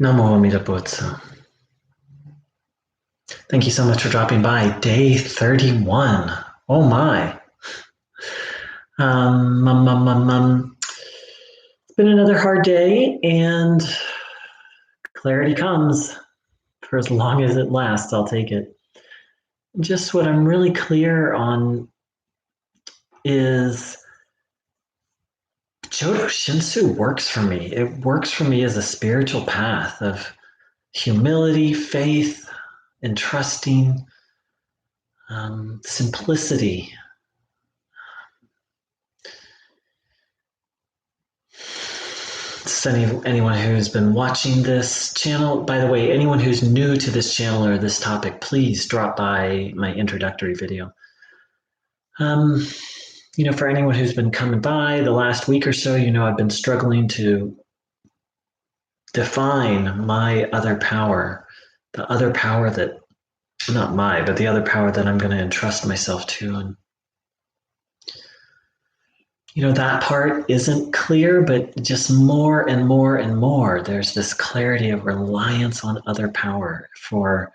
Namo Amida Butsu. Thank you so much for dropping by. Day 31. Oh my. It's been another hard day, and clarity comes. For as long as it lasts, I'll take it. Just what I'm really clear on is Jodo Shinshu works for me. It works for me as a spiritual path of humility, faith, and trusting, simplicity. Anyone who's been watching this channel, by the way, anyone who's new to this channel or this topic, please drop by my introductory video. For anyone who's been coming by the last week or so, I've been struggling to define my other power, the other power that, not my, but the other power that I'm going to entrust myself to. And that part isn't clear, but just more and more and more, there's this clarity of reliance on other power for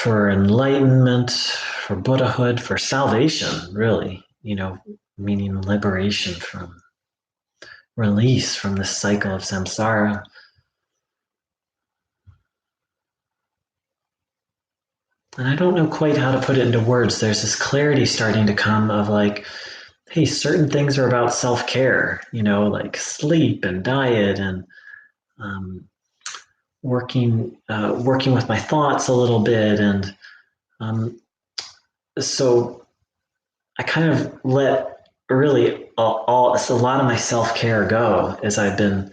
enlightenment, for Buddhahood, for salvation, really, meaning liberation from release from the cycle of samsara. And I don't know quite how to put it into words. There's this clarity starting to come of like, hey, certain things are about self-care, like sleep and diet and working with my thoughts a little bit. And so I kind of let really a lot of my self-care go as I've been,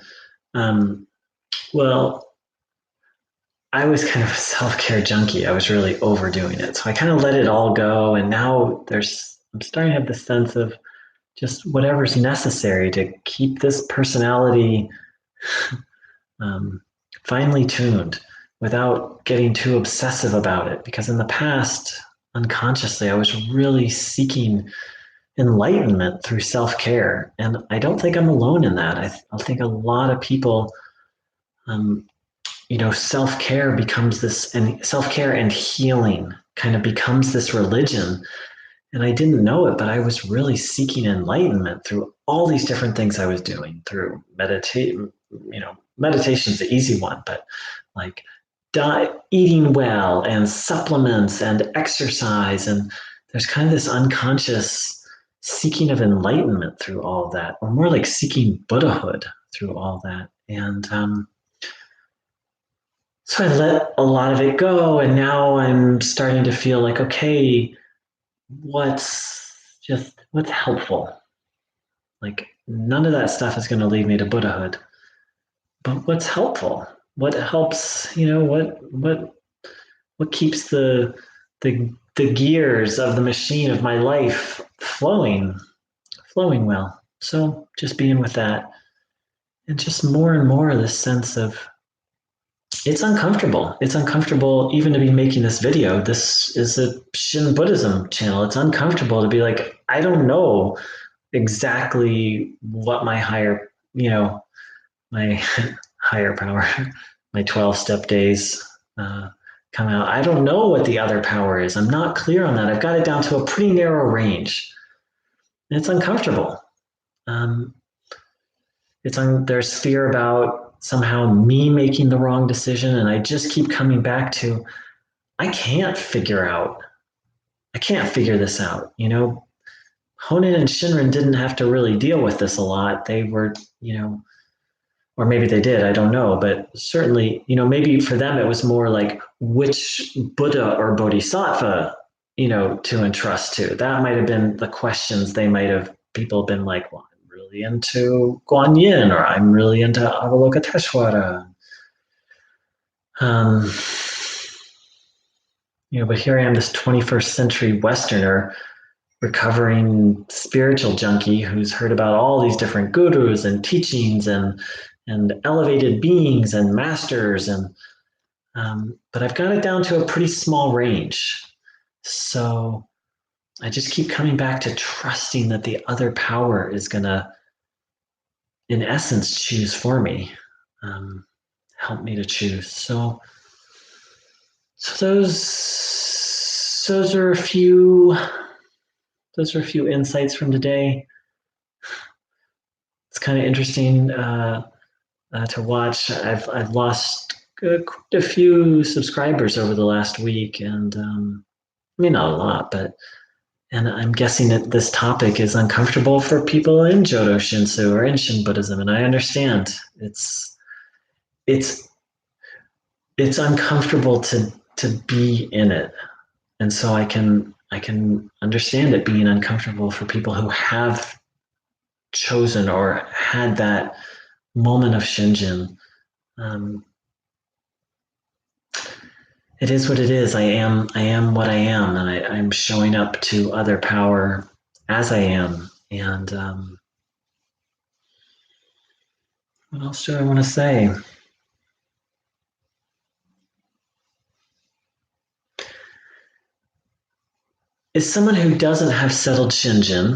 I was kind of a self-care junkie. I was really overdoing it. So I kind of let it all go. And now I'm starting to have the sense of just whatever's necessary to keep this personality finely tuned without getting too obsessive about it. Because in the past, unconsciously, I was really seeking enlightenment through self-care. And I don't think I'm alone in that. I think a lot of people, self-care becomes this, and self-care and healing kind of becomes this religion. And I didn't know it, but I was really seeking enlightenment through all these different things I was doing through meditation. Meditation's the easy one, but like eating well and supplements and exercise. And there's kind of this unconscious seeking of enlightenment through all of that, or more like seeking Buddhahood through all that. And so I let a lot of it go, and now I'm starting to feel like, okay, what's helpful? Like none of that stuff is going to lead me to Buddhahood, but what's helpful? What helps? What keeps the gears of the machine of my life flowing well? So just being with that, and just more and more this sense of it's uncomfortable. It's uncomfortable even to be making this video. This is a Shin Buddhism channel. It's uncomfortable to be like, I don't know exactly what my my higher power, my 12-step days come out. I don't know what the other power is. I'm not clear on that. I've got it down to a pretty narrow range. And it's uncomfortable. There's fear about somehow me making the wrong decision, and I just keep coming back to I can't figure this out. Honen and Shinrin didn't have to really deal with this a lot. They were, or maybe they did, I don't know, but certainly, maybe for them it was more like which Buddha or Bodhisattva, to entrust to. That might have been the questions people have been like, well, I'm really into Guan Yin, or I'm really into Avalokiteshvara. But here I am, this 21st century Westerner, recovering spiritual junkie who's heard about all these different gurus and teachings and elevated beings and masters, and but I've got it down to a pretty small range. So I just keep coming back to trusting that the other power is gonna in essence, choose for me, help me to choose. So those are a few insights from today. It's kind of interesting to watch. I've lost quite a few subscribers over the last week, and I mean not a lot, but and I'm guessing that this topic is uncomfortable for people in Jodo Shinshu or in Shin Buddhism, and I understand it's it's uncomfortable to be in it, and so I can understand it being uncomfortable for people who have chosen or had that moment of Shinjin. Um, it is what it is. I am what I am, and I'm showing up to other power as I am. And what else do I want to say? As someone who doesn't have settled Shinjin,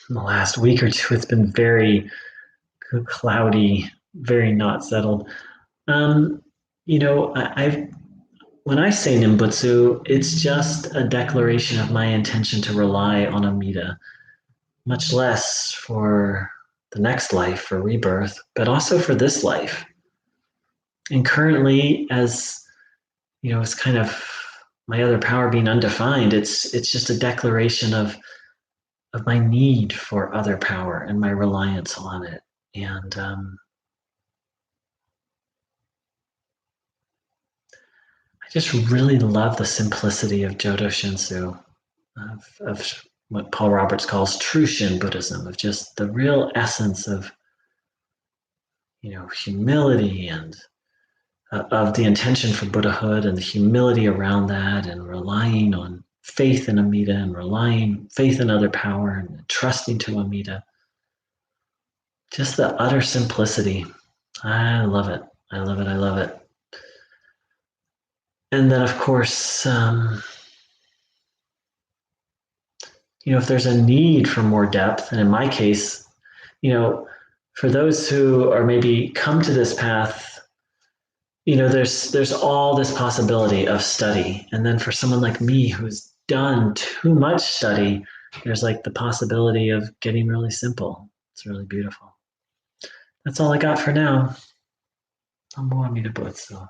in the last week or two, it's been very cloudy, very not settled. Um, I've when I say Nimbutsu, it's just a declaration of my intention to rely on Amida, much less for the next life, for rebirth, but also for this life. And currently, as it's kind of my other power being undefined. It's just a declaration of my need for other power and my reliance on it. And I just really love the simplicity of Jodo Shinshu, of what Paul Roberts calls true Shin Buddhism, of just the real essence of humility and of the intention for Buddhahood and the humility around that, and relying on faith in Amida and relying faith in other power and trusting to Amida. Just the utter simplicity. I love it. I love it. I love it. And then, of course, if there's a need for more depth, and in my case, for those who are maybe come to this path, there's all this possibility of study. And then for someone like me who's done too much study, there's like the possibility of getting really simple. It's really beautiful. That's all I got for now. I'm more me to put so.